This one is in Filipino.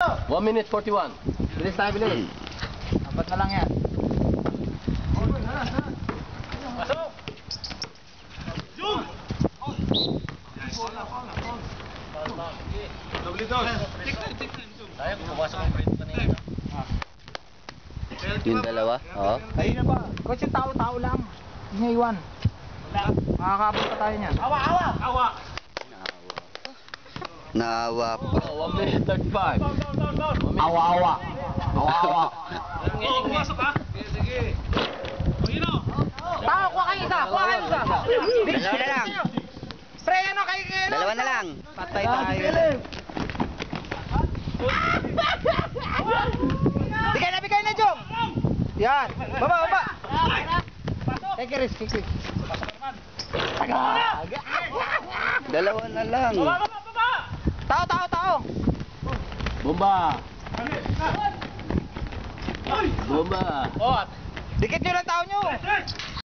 1 minute 41. Bilis tayo, bilis. Apat na lang yan. Pasok! Jung! Sayang, pumasok ang print pa niya. Yung dalawa? Oo. Ayun na ba? Coach, yung tao-tao lang. Hindi niya iwan. Makakabot pa tayo niyan. Awa! Awa! Awa! Naawa pa. 1 minute 35. Awa-awa. Awa-awa. Pumasok ka? Sige. Pangino! Tao, kuha kayo isa. Kuha kayo isa. Dalawa na lang. Pre, ano kayo kayo? Dalawa na lang. Patay tayo. Bigay na, Jong. Yan. Baba, baba. Take a risk, take a risk. Dalawa na lang. Tao. Bomba! Bomba! Dikit nyo lang tao nyo.